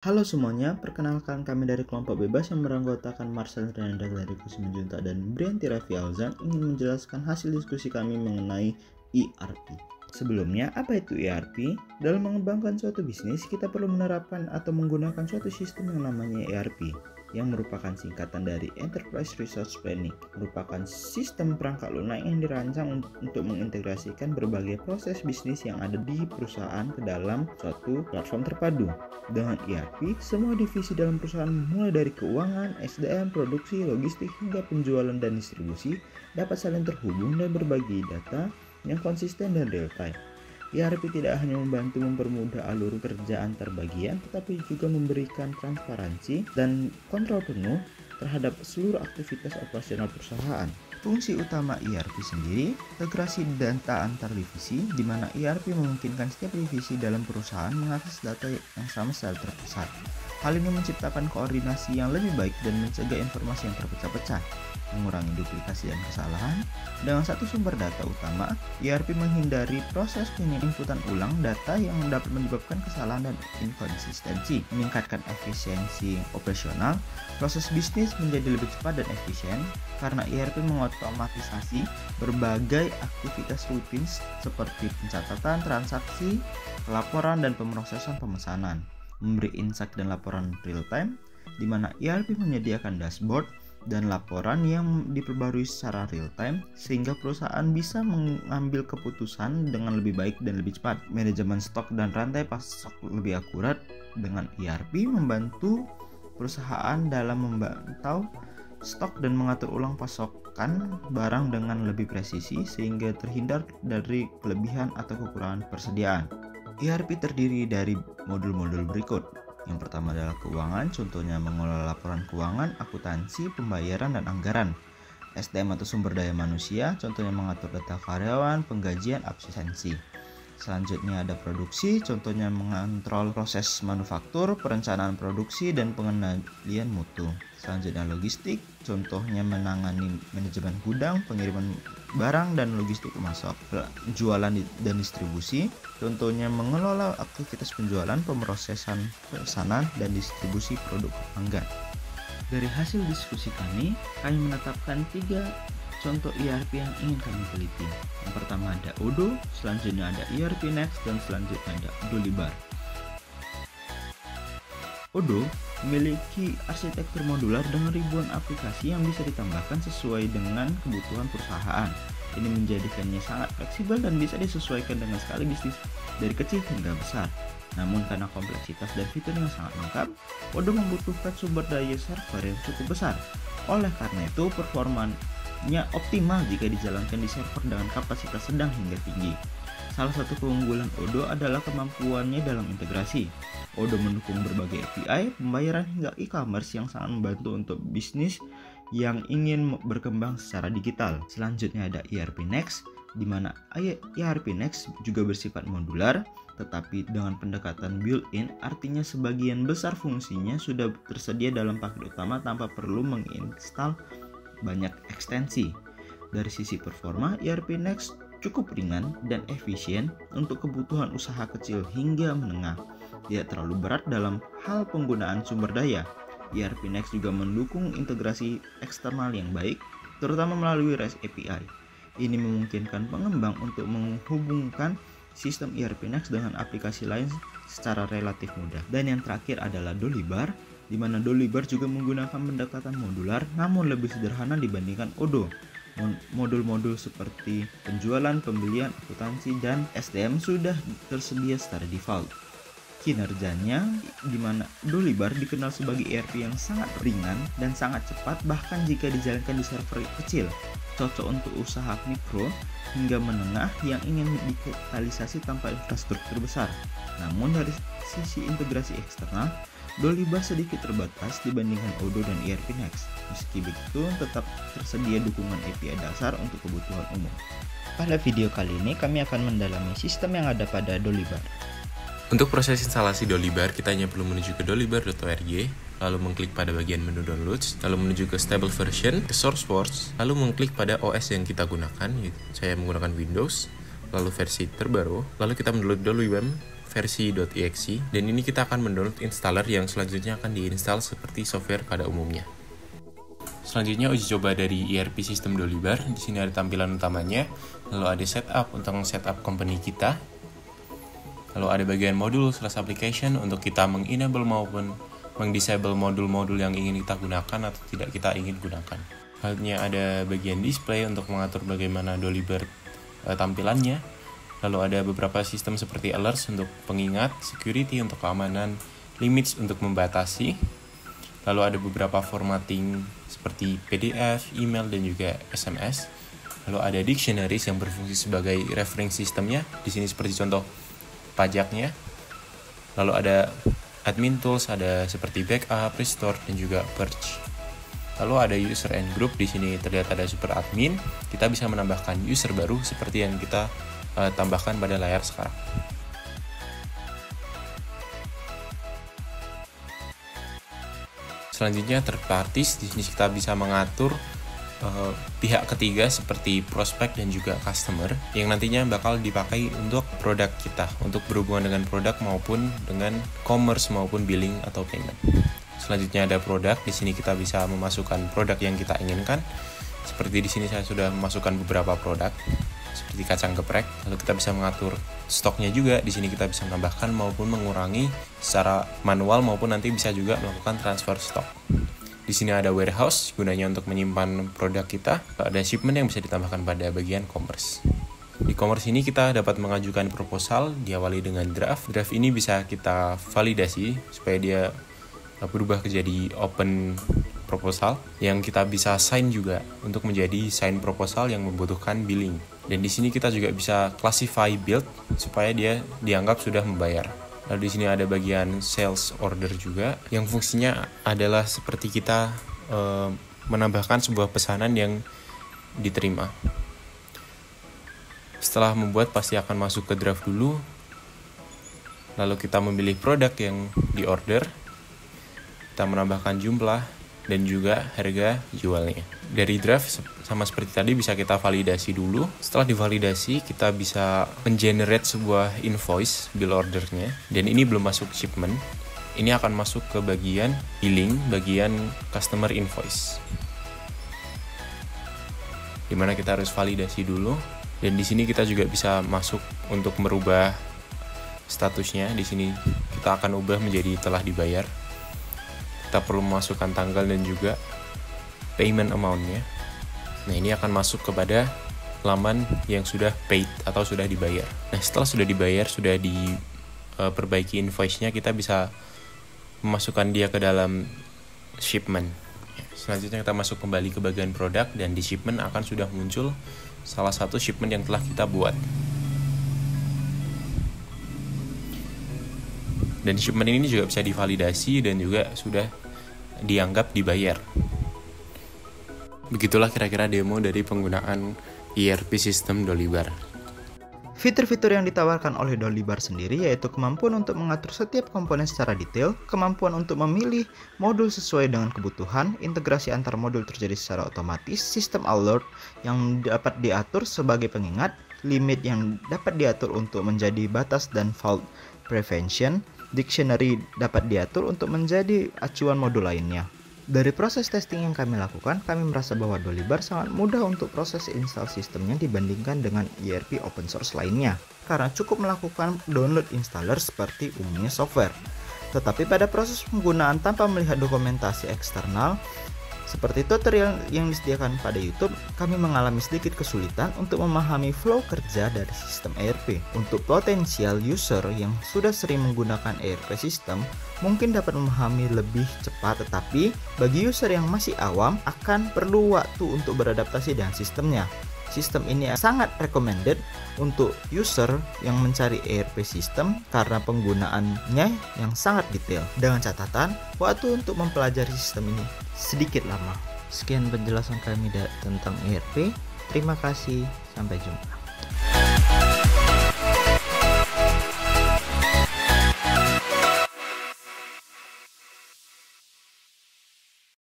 Halo semuanya, perkenalkan kami dari kelompok bebas yang beranggotakan Marcel Renanda dari Kusuma Junta dan Brianti Raffi Auzan ingin menjelaskan hasil diskusi kami mengenai ERP. Sebelumnya, apa itu ERP? Dalam mengembangkan suatu bisnis, kita perlu menerapkan atau menggunakan suatu sistem yang namanya ERP, yang merupakan singkatan dari Enterprise Resource Planning, merupakan sistem perangkat lunak yang dirancang untuk mengintegrasikan berbagai proses bisnis yang ada di perusahaan ke dalam suatu platform terpadu. Dengan ERP, semua divisi dalam perusahaan mulai dari keuangan, SDM, produksi, logistik, hingga penjualan dan distribusi dapat saling terhubung dan berbagi data yang konsisten dan real time. ERP tidak hanya membantu mempermudah alur kerja antar bagian, tetapi juga memberikan transparansi dan kontrol penuh terhadap seluruh aktivitas operasional perusahaan. Fungsi utama ERP sendiri, integrasi data antar divisi, di mana ERP memungkinkan setiap divisi dalam perusahaan mengakses data yang sama secara terpusat. Hal ini menciptakan koordinasi yang lebih baik dan mencegah informasi yang terpecah-pecah, mengurangi duplikasi dan kesalahan. Dengan satu sumber data utama, ERP menghindari proses penginputan ulang data yang dapat menyebabkan kesalahan dan inkonsistensi, meningkatkan efisiensi operasional. Proses bisnis menjadi lebih cepat dan efisien karena ERP mengotomatisasi berbagai aktivitas rutin seperti pencatatan transaksi, pelaporan, dan pemrosesan pemesanan, memberi insight dan laporan real time, di mana ERP menyediakan dashboard dan laporan yang diperbarui secara real time sehingga perusahaan bisa mengambil keputusan dengan lebih baik dan lebih cepat. Manajemen stok dan rantai pasok lebih akurat. Dengan ERP membantu perusahaan dalam memantau stok dan mengatur ulang pasokan barang dengan lebih presisi sehingga terhindar dari kelebihan atau kekurangan persediaan. ERP terdiri dari modul-modul berikut. Yang pertama adalah keuangan, contohnya mengelola laporan keuangan, akuntansi, pembayaran, dan anggaran. SDM atau sumber daya manusia, contohnya mengatur data karyawan, penggajian, absensi. Selanjutnya ada produksi, contohnya mengontrol proses manufaktur, perencanaan produksi, dan pengendalian mutu. Selanjutnya logistik, contohnya menangani manajemen gudang, pengiriman barang dan logistik masuk. Jualan dan distribusi, contohnya mengelola aktivitas penjualan, pemrosesan pesanan, dan distribusi produk pelanggan. Dari hasil diskusi kami menetapkan 3 contoh ERP yang ingin kami teliti. Yang pertama ada Odoo, selanjutnya ada ERP Next, dan selanjutnya ada Dolibar. Odoo memiliki arsitektur modular dengan ribuan aplikasi yang bisa ditambahkan sesuai dengan kebutuhan perusahaan. Ini menjadikannya sangat fleksibel dan bisa disesuaikan dengan skala bisnis dari kecil hingga besar. Namun karena kompleksitas dan fitur yang sangat lengkap, Odoo membutuhkan sumber daya server yang cukup besar. Oleh karena itu, performanya optimal jika dijalankan di server dengan kapasitas sedang hingga tinggi. Salah satu keunggulan Odoo adalah kemampuannya dalam integrasi. Odoo mendukung berbagai API, pembayaran hingga e-commerce yang sangat membantu untuk bisnis yang ingin berkembang secara digital. Selanjutnya ada ERP Next, di mana ERP Next juga bersifat modular, tetapi dengan pendekatan built-in, artinya sebagian besar fungsinya sudah tersedia dalam paket utama tanpa perlu menginstal banyak ekstensi. Dari sisi performa, ERP Next cukup ringan dan efisien untuk kebutuhan usaha kecil hingga menengah. Tidak terlalu berat dalam hal penggunaan sumber daya. ERP Next juga mendukung integrasi eksternal yang baik, terutama melalui REST API. Ini memungkinkan pengembang untuk menghubungkan sistem ERP Next dengan aplikasi lain secara relatif mudah. Dan yang terakhir adalah Dolibar, di mana Dolibar juga menggunakan pendekatan modular namun lebih sederhana dibandingkan Odoo. Modul-modul seperti penjualan, pembelian, akuntansi, dan SDM sudah tersedia secara default. Kinerjanya, di mana Dolibar dikenal sebagai ERP yang sangat ringan dan sangat cepat bahkan jika dijalankan di server kecil, cocok untuk usaha mikro hingga menengah yang ingin digitalisasi tanpa infrastruktur besar. Namun dari sisi integrasi eksternal, Dolibar sedikit terbatas dibandingkan Odoo dan ERP Next. Meski begitu, tetap tersedia dukungan API dasar untuk kebutuhan umum. Pada video kali ini, kami akan mendalami sistem yang ada pada Dolibar. Untuk proses instalasi Dolibar, kita hanya perlu menuju ke dolibar.org, lalu mengklik pada bagian menu downloads, lalu menuju ke stable version, ke SourceForge, lalu mengklik pada OS yang kita gunakan. Saya menggunakan Windows, lalu versi terbaru, lalu kita mendownload Dolibar versi .exe, dan ini kita akan mendownload installer yang selanjutnya akan diinstal seperti software pada umumnya. Selanjutnya uji coba dari ERP sistem Dolibar. Di sini ada tampilan utamanya, lalu ada setup untuk setup company kita. Lalu ada bagian modul /application untuk kita mengenable maupun mendisable modul-modul yang ingin kita gunakan atau tidak kita ingin gunakan. Selanjutnya ada bagian display untuk mengatur bagaimana Dolibar tampilannya. Lalu ada beberapa sistem seperti alerts untuk pengingat, security untuk keamanan, limits untuk membatasi. Lalu ada beberapa formatting seperti PDF, email, dan juga SMS. Lalu ada dictionaries yang berfungsi sebagai referring sistemnya. Di sini seperti contoh pajaknya. Lalu ada admin tools, ada seperti backup, restore, dan juga purge. Lalu ada user and group. Di sini terlihat ada super admin. Kita bisa menambahkan user baru seperti yang kita tambahkan pada layar sekarang. Selanjutnya third parties. Di sini kita bisa mengatur pihak ketiga seperti prospek dan juga customer yang nantinya bakal dipakai untuk produk kita, untuk berhubungan dengan produk maupun dengan commerce maupun billing atau payment. Selanjutnya ada produk. Di sini kita bisa memasukkan produk yang kita inginkan. Seperti di sini saya sudah memasukkan beberapa produk seperti kacang geprek. Lalu kita bisa mengatur stoknya juga. Di sini kita bisa menambahkan maupun mengurangi secara manual maupun nanti bisa juga melakukan transfer stok. Di sini ada warehouse, gunanya untuk menyimpan produk kita. Ada shipment yang bisa ditambahkan pada bagian commerce. Di commerce ini kita dapat mengajukan proposal, diawali dengan draft. Draft ini bisa kita validasi supaya dia berubah jadi open proposal yang kita bisa sign juga untuk menjadi sign proposal yang membutuhkan billing. Dan di sini kita juga bisa classify build supaya dia dianggap sudah membayar. Lalu di sini ada bagian sales order juga yang fungsinya adalah seperti kita menambahkan sebuah pesanan yang diterima. Setelah membuat pasti akan masuk ke draft dulu. Lalu kita memilih produk yang diorder. Kita menambahkan jumlah dan juga harga jualnya. Dari draft sama seperti tadi bisa kita validasi dulu. Setelah divalidasi kita bisa mengenerate sebuah invoice bill ordernya. Dan ini belum masuk shipment. Ini akan masuk ke bagian billing, bagian customer invoice. Dimana kita harus validasi dulu. Dan di sini kita juga bisa masuk untuk merubah statusnya. Di sini kita akan ubah menjadi telah dibayar. Kita perlu memasukkan tanggal dan juga payment amount-nya. Nah, ini akan masuk kepada laman yang sudah paid atau sudah dibayar. Nah, setelah sudah dibayar, sudah diperbaiki invoice-nya, kita bisa memasukkan dia ke dalam shipment. Selanjutnya kita masuk kembali ke bagian produk dan di shipment akan sudah muncul salah satu shipment yang telah kita buat. Dan shipment ini juga bisa divalidasi dan juga sudah dianggap dibayar. Begitulah kira-kira demo dari penggunaan ERP sistem Dolibar. Fitur-fitur yang ditawarkan oleh Dolibar sendiri yaitu kemampuan untuk mengatur setiap komponen secara detail, kemampuan untuk memilih modul sesuai dengan kebutuhan, integrasi antar modul terjadi secara otomatis, sistem alert yang dapat diatur sebagai pengingat, limit yang dapat diatur untuk menjadi batas dan fault prevention, dictionary dapat diatur untuk menjadi acuan modul lainnya. Dari proses testing yang kami lakukan, kami merasa bahwa Dolibar sangat mudah untuk proses install sistemnya dibandingkan dengan ERP open source lainnya, karena cukup melakukan download installer seperti umumnya software. Tetapi pada proses penggunaan tanpa melihat dokumentasi eksternal, seperti tutorial yang disediakan pada YouTube, kami mengalami sedikit kesulitan untuk memahami flow kerja dari sistem ERP. Untuk potensial user yang sudah sering menggunakan ERP system, mungkin dapat memahami lebih cepat, tetapi bagi user yang masih awam akan perlu waktu untuk beradaptasi dengan sistemnya. Sistem ini sangat recommended untuk user yang mencari ERP system karena penggunaannya yang sangat detail. Dengan catatan, waktu untuk mempelajari sistem ini sedikit lama. Sekian penjelasan kami tentang ERP. Terima kasih, sampai jumpa.